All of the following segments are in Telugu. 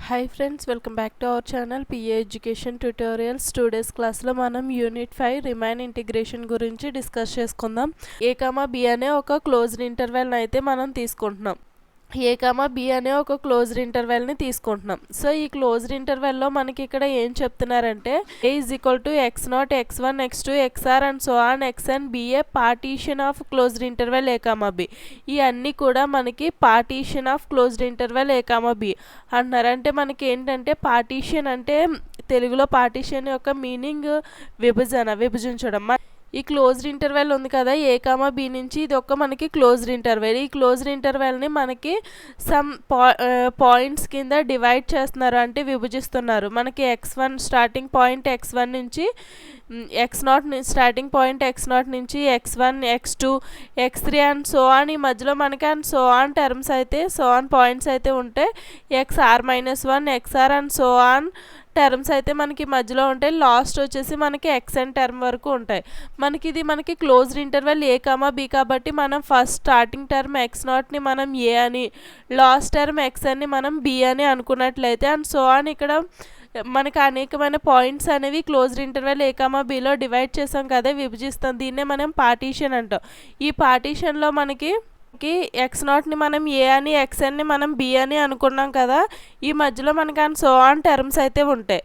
Hi friends, welcome back to our channel PA education tutorials. Today's క్లాస్లో మనం యూనిట్ 5 రిమైన్ ఇంటిగ్రేషన్ గురించి డిస్కస్ చేసుకుందాం. ఏ కామా బి అనే ఒక క్లోజ్డ్ ఇంటర్వెల్ని అయితే మనం తీసుకుంటున్నాం. ఏ కామా బి అనే ఒక క్లోజ్డ్ ఇంటర్వెల్ని తీసుకుంటున్నాం. సో ఈ క్లోజ్డ్ ఇంటర్వెల్లో మనకి ఇక్కడ ఏం చెప్తున్నారంటే a is equal to x0, x1, x2, xr and so on xn be a partition of closed interval A comma b. ఇవన్నీ కూడా మనకి partition of closed interval A comma b అంటున్నారు. అంటే మనకి ఏంటంటే పార్టీషన్ అంటే తెలుగులో పార్టీషన్ యొక్క మీనింగ్ విభజించడం. ఈ క్లోజ్డ్ ఇంటర్వెల్ ఉంది కదా ఏ కామా బి నుంచి, ఇది ఒక మనకి క్లోజ్డ్ ఇంటర్వెల్. ఈ క్లోజ్డ్ ఇంటర్వెల్ని మనకి సమ్ పాయింట్స్ కింద డివైడ్ చేస్తున్నారు, అంటే విభజిస్తున్నారు. మనకి x1 స్టార్టింగ్ పాయింట్ x1 నుంచి x0 స్టార్టింగ్ పాయింట్ x0 నుంచి x1, x2, x3 and so on ఈ మధ్యలో మనకి అండ్ సో ఆన్ టర్మ్స్ అయితే సో ఆన్ పాయింట్స్ అయితే ఉంటాయి. xr-1, xr and so on terms అయితే మనకి మధ్యలో ఉంటాయి. లాస్ట్ వచ్చేసి మనకి xn టర్మ్ వరకు ఉంటాయి. మనకి క్లోజ్డ్ ఇంటర్వెల్ ఏ కామా బి కాబట్టి మనం ఫస్ట్ స్టార్టింగ్ టర్మ్ x0ని మనం ఏ అని, లాస్ట్ టర్మ్ xnని మనం బి అని అనుకున్నట్లయితే అండ్ సో ఆన్ ఇక్కడ మనకి అనేకమైన పాయింట్స్ అనేవి క్లోజ్డ్ ఇంటర్వెల్ ఏ కామా బిలో డివైడ్ చేసాం కదా, విభజిస్తాం. దీన్నే మనం పార్టీషన్ అంటాం. ఈ పార్టీషన్లో మనకి x0ని మనం ఏ అని, xnని మనం బి అని అనుకున్నాం కదా, ఈ మధ్యలో మనకి అండ్ సో ఆన్ టర్మ్స్ అయితే ఉంటాయి.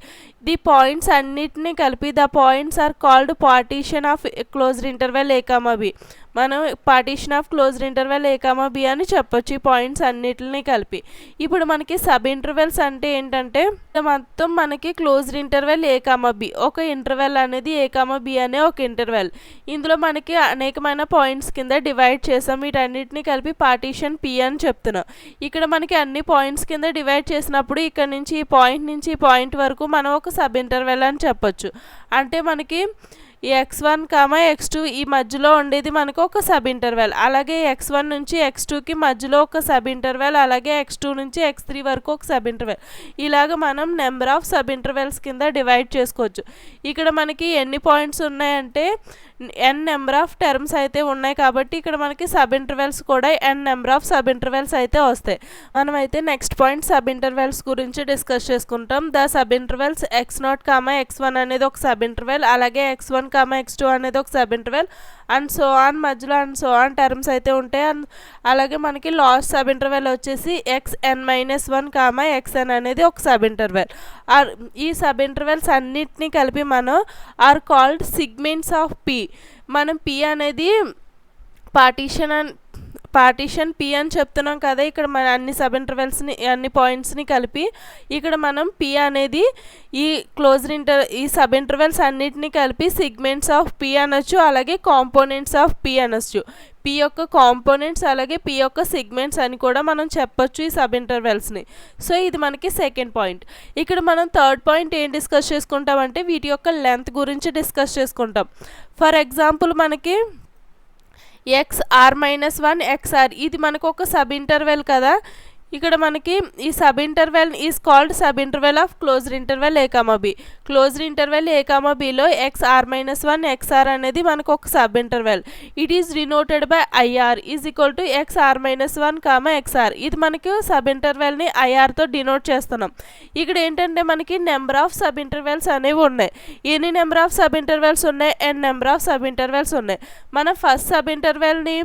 ది పాయింట్స్ అన్నిటిని కలిపి the points are called partition of closed interval A comma b. మనం partition of closed interval A comma b అని చెప్పొచ్చు, ఈ పాయింట్స్ అన్నిటిని కలిపి. ఇప్పుడు మనకి సబ్ ఇంటర్వెల్స్ అంటే ఏంటంటే మొత్తం మనకి క్లోజ్డ్ ఇంటర్వెల్ ఏ కామా బి ఒక ఇంటర్వెల్ అనేది ఏ కామా బి అనే ఒక ఇంటర్వెల్. ఇందులో మనకి అనేకమైన పాయింట్స్ కింద డివైడ్ చేసాం. వీటన్నిటిని కలిపి పార్టీషన్ పి అని చెప్తున్నాం. ఇక్కడ మనకి అన్ని పాయింట్స్ కింద డివైడ్ చేసినప్పుడు ఇక్కడ నుంచి ఈ పాయింట్ నుంచి ఈ పాయింట్ వరకు మనం ఒక సబ్ ఇంటర్వెల్ అని చెప్పొచ్చు. అంటే మనకి x1, x2 ఈ మధ్యలో ఉండేది మనకు ఒక సబ్ ఇంటర్వెల్. అలాగే x1 నుంచి x2కి మధ్యలో ఒక సబ్ ఇంటర్వెల్, అలాగే x2 నుంచి x3 వరకు ఒక సబ్ ఇంటర్వెల్. ఇలాగ మనం నెంబర్ ఆఫ్ సబ్ ఇంటర్వెల్స్ కింద డివైడ్ చేసుకోవచ్చు. ఇక్కడ మనకి ఎన్ని పాయింట్స్ ఉన్నాయంటే n నెంబర్ ఆఫ్ టర్మ్స్ అయితే ఉన్నాయి కాబట్టి ఇక్కడ మనకి సబ్ ఇంటర్వెల్స్ కూడా n number of sub intervals అయితే వస్తాయి. మనమైతే నెక్స్ట్ పాయింట్ సబ్ ఇంటర్వెల్స్ గురించి డిస్కస్ చేసుకుంటాం. The sub intervals x0, x1 అనేది ఒక సబ్ ఇంటర్వెల్, అలాగే x1, x2 అనేది ఒక sub interval and so on మధ్యలో అండ్ సో ఆన్ టర్మ్స్ అయితే ఉంటాయి. అలాగే మనకి లాస్ట్ సబ్ ఇంటర్వెల్ వచ్చేసి xn-1, xn అనేది ఒక సబ్ ఇంటర్వెల్. ఈ సబ్ ఇంటర్వెల్స్ అన్నిటినీ కలిపి మనం are called segments of P. మనం పి అనేది పార్టీషన్ పి అని చెప్తున్నాం కదా. ఇక్కడ మన అన్ని సబ్ ఇంటర్వెల్స్ని, అన్ని పాయింట్స్ని కలిపి ఇక్కడ మనం పి అనేది ఈ సబ్ ఇంటర్వెల్స్ అన్నిటినీ కలిపి సిగ్మెంట్స్ ఆఫ్ పి అనొచ్చు, అలాగే కాంపోనెంట్స్ ఆఫ్ పి అనొచ్చు. పి యొక్క కాంపోనెంట్స్ అలాగే పి యొక్క సిగ్మెంట్స్ అని కూడా మనం చెప్పొచ్చు ఈ సబ్ ఇంటర్వెల్స్ని. సో ఇది మనకి సెకండ్ పాయింట్. ఇక్కడ మనం థర్డ్ పాయింట్ ఏం డిస్కస్ చేసుకుంటామంటే వీటి యొక్క లెంత్ గురించి డిస్కస్ చేసుకుంటాం. ఫర్ ఎగ్జాంపుల్ మనకి xr-1, xr ఇది మనకు ఒక సబ్ ఇంటర్వెల్ కదా. ఇక్కడ మనకి ఈ sub interval is called sub interval of closed interval A comma B. Closed interval A comma బిలో xr-1, xr అనేది మనకు ఒక sub interval. It is denoted by IR is equal to xr-1, xr. ఇది మనకి సబ్ ఇంటర్వెల్ని IRతో డినోట్ చేస్తున్నాం. ఇక్కడ ఏంటంటే మనకి నెంబర్ ఆఫ్ సబ్ ఇంటర్వెల్స్ అనేవి ఉన్నాయి. ఎన్ని నెంబర్ ఆఫ్ సబ్ ఇంటర్వెల్స్ ఉన్నాయి? n number of sub intervals ఉన్నాయి. మనం ఫస్ట్ సబ్ ఇంటర్వెల్ని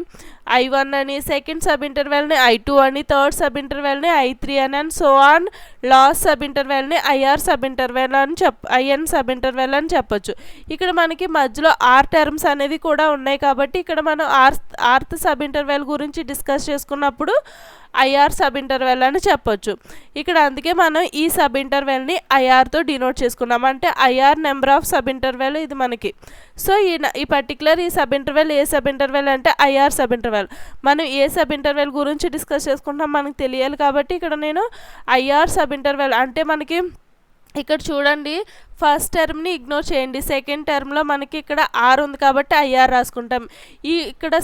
I1 అని, సెకండ్ సబ్ ఇంటర్వెల్ని I2 అని, థర్డ్ సబ్ ఇంటర్వెల్ని I3 అని and so on last sub ఇంటర్వెల్ని IN సబ్ ఇంటర్వెల్ అని చెప్పొచ్చు. ఇక్కడ మనకి మధ్యలో ఆర్ టర్మ్స్ అనేవి కూడా ఉన్నాయి కాబట్టి ఇక్కడ మనం ఆర్త్ సబ్ ఇంటర్వెల్ గురించి డిస్కస్ చేసుకున్నప్పుడు IR సబ్ ఇంటర్వెల్ అని చెప్పొచ్చు. ఇక్కడ అందుకే మనం ఈ సబ్ ఇంటర్వెల్ని IRతో డినోట్ చేసుకున్నాం. అంటే IR number of sub interval ఇది మనకి. సో ఈ పర్టికులర్ ఈ సబ్ ఇంటర్వెల్ ఏ సబ్ ఇంటర్వెల్ అంటే IR సబ్ ఇంటర్వెల్. మనం ఏ సబ్ ఇంటర్వెల్ గురించి డిస్కస్ చేసుకుంటాం మనకు తెలియాలి కాబట్టి ఇక్కడ నేను IR సబ్ ఇంటర్వెల్ అంటే మనకి ఇక్కడ చూడండి ఫస్ట్ టర్మ్ని ఇగ్నోర్ చేయండి. సెకండ్ టర్మ్లో మనకి ఇక్కడ ఆర్ ఉంది కాబట్టి ఐఆర్ రాసుకుంటాం. ఇక్కడ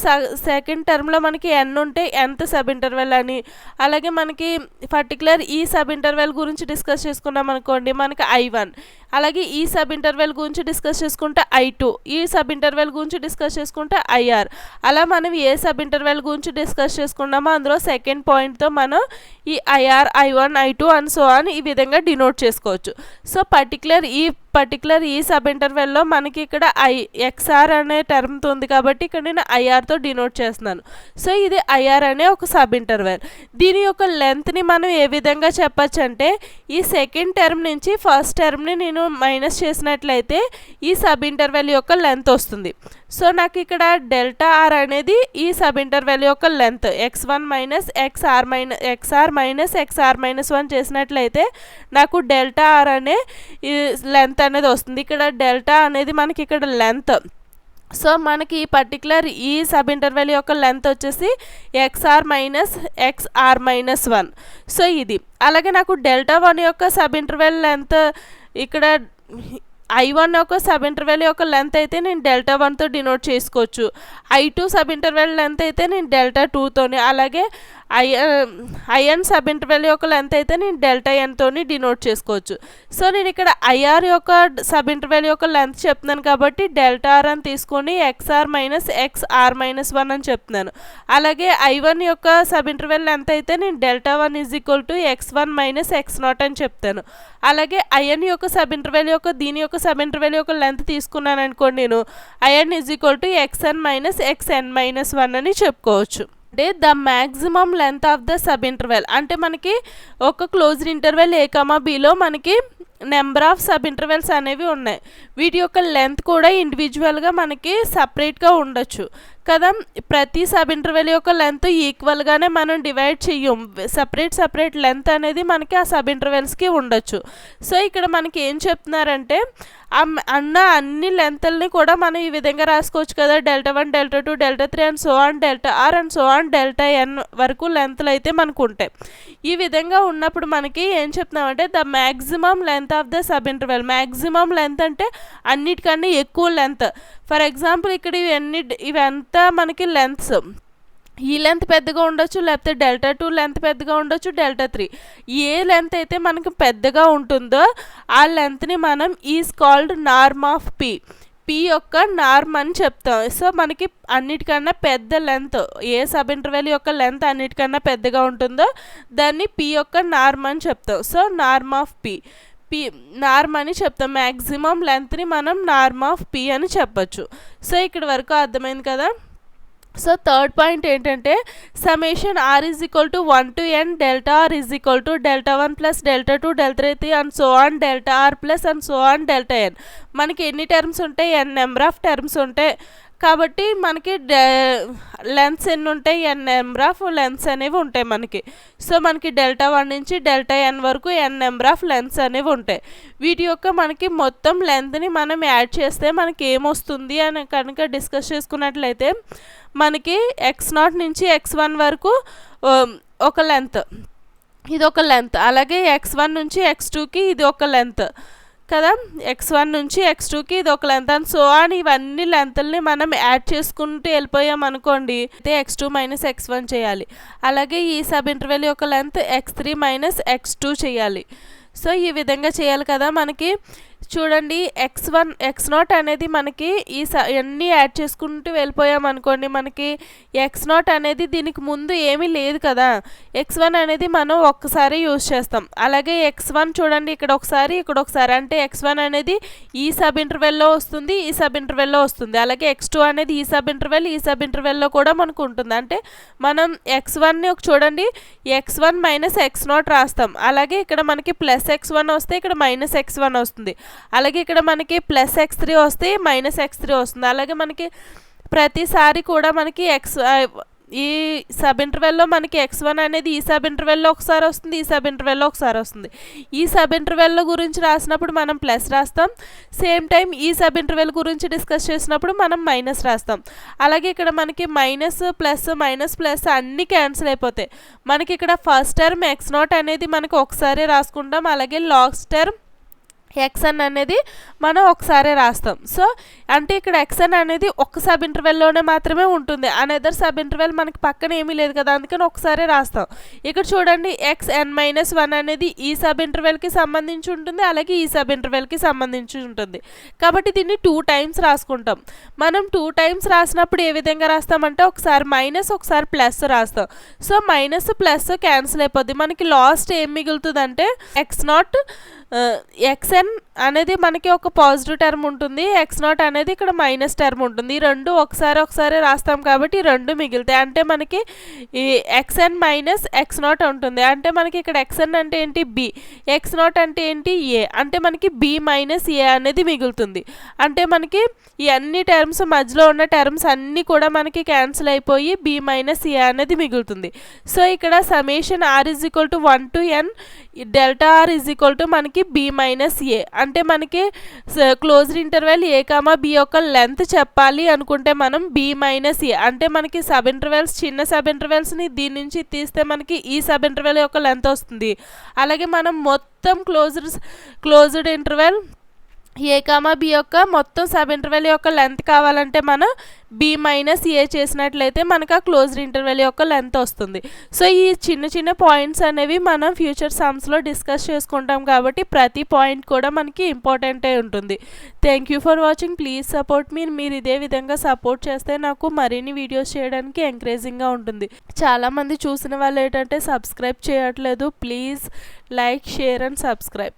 సెకండ్ టర్మ్లో మనకి ఎన్ ఉంటే ఎన్త్ సబ్ ఇంటర్వెల్ అని, అలాగే మనకి పర్టికులర్ ఈ సబ్ ఇంటర్వెల్ గురించి డిస్కస్ చేసుకున్నాం అనుకోండి మనకి I1, అలాగే ఈ సబ్ ఇంటర్వెల్ గురించి డిస్కస్ చేసుకుంటే I2, ఈ సబ్ ఇంటర్వెల్ గురించి డిస్కస్ చేసుకుంటే IR. అలా మనం ఏ సబ్ ఇంటర్వెల్ గురించి డిస్కస్ చేసుకున్నామో అందులో సెకండ్ పాయింట్తో మనం ఈ IR, I1, I2 and so on ఈ విధంగా డినోట్ చేసుకోవచ్చు. సో పర్టికులర్ ఈ సబ్ ఇంటర్వెల్లో మనకి ఇక్కడ XR అనే టర్మ్తో ఉంది కాబట్టి ఇక్కడ నేను ఐఆర్తో డినోట్ చేస్తున్నాను. సో ఇది ఐఆర్ అనే ఒక సబ్ ఇంటర్వెల్. దీని యొక్క లెంత్ని మనం ఏ విధంగా చెప్పచ్చు అంటే ఈ సెకండ్ టర్మ్ నుంచి ఫస్ట్ టర్మ్ని నేను మైనస్ చేసినట్లయితే ఈ సబ్ ఇంటర్వెల్ యొక్క లెంత్ వస్తుంది. సో నాకు ఇక్కడ డెల్టా ఆర్ అనేది ఈ సబ్ ఇంటర్వెల్ యొక్క length x1 minus XR minus XR minus 1 చేసినట్లయితే నాకు డెల్టా ఆర్ అనే లెంత్ అనేది వస్తుంది. ఇక్కడ డెల్టా అనేది మనకి ఇక్కడ లెంత్. సో మనకి పర్టికులర్ ఈ సబ్ ఇంటర్వెల్ యొక్క లెంత్ వచ్చేసి XR minus XR minus 1. So ఇది అలాగే నాకు డెల్టా 1 యొక్క సబ్ ఇంటర్వెల్ లెంత్ ఇక్కడ I1 యొక్క సబ్ ఇంటర్వెల్ యొక్క లెంత్ అయితే నేను డెల్టా 1తో డినోట్ చేసుకోవచ్చు. I2 సబ్ ఇంటర్వెల్ లెంత్ అయితే నేను డెల్టా 2తోని, అలాగే IN సబ్ ఇంటర్వెల్ యొక్క లెంత్ అయితే నేను డెల్టా Nతోని డినోట్ చేసుకోవచ్చు. సో నేను ఇక్కడ IR యొక్క సబ్ ఇంటర్వెల్ యొక్క లెంత్ చెప్తున్నాను కాబట్టి డెల్టా ఆర్ అని తీసుకొని XR మైనస్ XR మైనస్ 1 అని చెప్తున్నాను. అలాగే I1 యొక్క సబ్ ఇంటర్వెల్ లెంత్ అయితే నేను delta 1 is equal to X1 minus X0 అని చెప్తాను. అలాగే IN యొక్క సబ్ ఇంటర్వెల్ యొక్క దీని యొక్క సబ్ ఇంటర్వెల్ యొక్క లెంత్ తీసుకున్నాను అనుకోండి, నేను IN is equal to XN minus XN minus 1 అని చెప్పుకోవచ్చు. అంటే the maximum length of the sub interval అంటే మనకి ఒక క్లోజ్డ్ ఇంటర్వెల్ A, Bలో మనకి నెంబర్ ఆఫ్ సబ్ ఇంటర్వెల్స్ అనేవి ఉన్నాయి. వీటి యొక్క లెంత్ కూడా ఇండివిజువల్గా మనకి సపరేట్గా ఉండొచ్చు కదా. ప్రతి సబ్ ఇంటర్వెల్ యొక్క లెంత్ ఈక్వల్గానే మనం డివైడ్ చెయ్యం. సపరేట్ లెంత్ అనేది మనకి ఆ సబ్ ఇంటర్వెల్స్కి ఉండొచ్చు. సో ఇక్కడ మనకి ఏం చెప్తున్నారంటే అన్ని లెంత్లని కూడా మనం ఈ విధంగా రాసుకోవచ్చు కదా. Delta 1, delta 2, delta 3 and so on delta r and so on delta n వరకు లెంత్లు అయితే మనకు ఉంటాయి. ఈ విధంగా ఉన్నప్పుడు మనకి ఏం చెప్తున్నామంటే the maximum length of the sub interval. Maximum length అంటే అన్నిటికన్నా ఎక్కువ లెంత్. ఫర్ ఎగ్జాంపుల్ ఇక్కడ ఇవంతా మనకి లెంత్స్. ఈ లెంత్ పెద్దగా ఉండొచ్చు, లేకపోతే డెల్టా 2 లెంత్ పెద్దగా ఉండొచ్చు, డెల్టా 3. ఏ లెంత్ అయితే మనకి పెద్దగా ఉంటుందో ఆ లెంత్ని మనం is called norm of P యొక్క నార్మ్ అని చెప్తాం. సో మనకి అన్నిటికన్నా పెద్ద లెంత్ ఏ సబ్ ఇంటర్వెల్ యొక్క లెంత్ అన్నిటికన్నా పెద్దగా ఉంటుందో దాన్ని పి యొక్క నార్మ్ అని చెప్తాం. So norm of P norm అని చెప్తాం. మ్యాక్సిమం లెంత్ని మనం నార్మ్ ఆఫ్ పి అని చెప్పచ్చు. సో ఇక్కడ వరకు అర్థమైంది కదా. సో థర్డ్ పాయింట్ ఏంటంటే summation r is equal to 1 to n delta r is equal to delta 1 plus delta 2 delta 3 and so on delta r plus and so on delta n. మనకి ఎన్ని టర్మ్స్ ఉంటాయి? n నెంబర్ ఆఫ్ టర్మ్స్ ఉంటాయి కాబట్టి మనకి లెంత్స్ ఎన్ని ఉంటాయి? n నెంబర్ ఆఫ్ లెంత్స్ అనేవి ఉంటాయి మనకి. సో మనకి డెల్టా 1 నుంచి డెల్టా n వరకు n నెంబర్ ఆఫ్ లెంత్స్ అనేవి ఉంటాయి. వీటి యొక్క మనకి మొత్తం లెంత్ని మనం యాడ్ చేస్తే మనకి ఏమొస్తుంది అని కనుక డిస్కస్ చేసుకున్నట్లయితే మనకి x0 నుంచి x1 వరకు ఒక లెంత్, ఇది ఒక లెంత్. అలాగే x1 నుంచి x2కి ఇది ఒక లెంత్ కదా. x1 నుంచి x2కి ఇది ఒక లెంత్ అని సో అని ఇవన్నీ లెంత్లని మనం యాడ్ చేసుకుంటూ వెళ్ళిపోయాం అనుకోండి, అయితే x2 మైనస్ x1 చేయాలి. అలాగే ఈ సబ్ ఇంటర్వెల్ యొక్క లెంత్ x3 మైనస్ x2 చేయాలి. సో ఈ విధంగా చేయాలి కదా. మనకి చూడండి x1 x0 అనేది మనకి అన్నీ యాడ్ చేసుకుంటూ వెళ్ళిపోయాం అనుకోండి, మనకి x0 అనేది దీనికి ముందు ఏమీ లేదు కదా. x1 అనేది మనం ఒక్కసారి యూజ్ చేస్తాం. అలాగే x1 చూడండి ఇక్కడ ఒకసారి ఇక్కడ ఒకసారి, అంటే x1 అనేది ఈ సబ్ ఇంటర్వెల్లో వస్తుంది, ఈ సబ్ ఇంటర్వెల్లో వస్తుంది. అలాగే x2 అనేది ఈ సబ్ ఇంటర్వెల్లో కూడా మనకు ఉంటుంది. అంటే మనం x1ని చూడండి x1 మైనస్ x0 రాస్తాం. అలాగే ఇక్కడ మనకి ప్లస్ x1 వస్తే ఇక్కడ మైనస్ x1 వస్తుంది. అలాగే ఇక్కడ మనకి ప్లస్ x3 వస్తే మైనస్ x3 వస్తుంది. అలాగే మనకి ప్రతిసారి కూడా మనకి ఈ సబ్ ఇంటర్వెల్లో మనకి x1 అనేది ఈ సబ్ ఇంటర్వెల్లో ఒకసారి వస్తుంది, ఈ సబ్ ఇంటర్వెల్లో ఒకసారి వస్తుంది. ఈ సబ్ ఇంటర్వెల్లో గురించి రాసినప్పుడు మనం ప్లస్ రాస్తాం, సేమ్ టైం ఈ సబ్ ఇంటర్వెల్ గురించి డిస్కస్ చేసినప్పుడు మనం మైనస్ రాస్తాం. అలాగే ఇక్కడ మనకి మైనస్ ప్లస్ అన్నీ క్యాన్సిల్ అయిపోతాయి. మనకి ఇక్కడ ఫస్ట్ టర్మ్ x0 అనేది మనకి ఒకసారి రాసుకుంటాం. అలాగే లాస్ట్ టర్మ్ ఎక్స్ఎన్ అనేది మనం ఒకసారి రాస్తాం. సో అంటే ఇక్కడ ఎక్స్ఎన్ అనేది ఒక సబ్ ఇంటర్వెల్లోనే మాత్రమే ఉంటుంది, అనదర్ సబ్ ఇంటర్వెల్ మనకి పక్కన ఏమీ లేదు కదా, అందుకని ఒకసారి రాస్తాం. ఇక్కడ చూడండి xn-1 అనేది ఈ సబ్ ఇంటర్వెల్కి సంబంధించి ఉంటుంది, అలాగే ఈ సబ్ ఇంటర్వెల్కి సంబంధించి ఉంటుంది. కాబట్టి దీన్ని 2 టైమ్స్ రాసుకుంటాం. మనం 2 టైమ్స్ రాసినప్పుడు ఏ విధంగా రాస్తామంటే ఒకసారి మైనస్ ఒకసారి ప్లస్ రాస్తాం. సో మైనస్ ప్లస్ క్యాన్సిల్ అయిపోద్ది, మనకి లాస్ట్ ఏం మిగులుతుందంటే x0 xn అనేది మనకి ఒక పాజిటివ్ టర్మ్ ఉంటుంది, x0 అనేది ఇక్కడ మైనస్ టర్మ్ ఉంటుంది. ఈ రెండు ఒకసారి రాస్తాం కాబట్టి ఈ రెండు మిగులుతాయి. అంటే మనకి ఈ xn మైనస్ x0 ఉంటుంది. అంటే మనకి ఇక్కడ xn అంటే ఏంటి b, x0 అంటే ఏంటి a, అంటే మనకి b మైనస్ a అనేది మిగులుతుంది. అంటే మనకి ఈ అన్ని టర్మ్స్ మధ్యలో ఉన్న టర్మ్స్ అన్నీ కూడా మనకి క్యాన్సిల్ అయిపోయి b మైనస్ a అనేది మిగులుతుంది. సో ఇక్కడ సಮೇషన్ r is equal to 1 to n delta r is equal to మనకి b మైనస్ a. అంటే మనకి closed interval a comma b యొక్క లెంత్ చెప్పాలి అనుకుంటే మనం b మైనస్ a, అంటే మనకి సబ్ ఇంటర్వెల్స్ చిన్న సబ్ ఇంటర్వెల్స్ని దీని నుంచి తీస్తే మనకి ఈ సబ్ ఇంటర్వెల్ యొక్క లెంత్ వస్తుంది. అలాగే మనం మొత్తం క్లోజ్డ్ ఇంటర్వెల్ ఏ కామా బి యొక్క మొత్తం సబ్ ఇంటర్వెల్ యొక్క లెంత్ కావాలంటే మనం b మైనస్ a చేసినట్లయితే మనకు ఆ క్లోజ్డ్ ఇంటర్వెల్ యొక్క లెంత్ వస్తుంది. సో ఈ చిన్న పాయింట్స్ అనేవి మనం ఫ్యూచర్ సమ్స్లో డిస్కస్ చేసుకుంటాం కాబట్టి ప్రతి పాయింట్ కూడా మనకి ఇంపార్టెంటే ఉంటుంది. Thank you for watching. Please support me. మీరు ఇదే విధంగా సపోర్ట్ చేస్తే నాకు మరిన్ని వీడియోస్ చేయడానికి ఎంకరేజింగ్గా ఉంటుంది. చాలామంది చూసిన వాళ్ళు ఏంటంటే సబ్స్క్రైబ్ చేయట్లేదు. Please like, share and subscribe.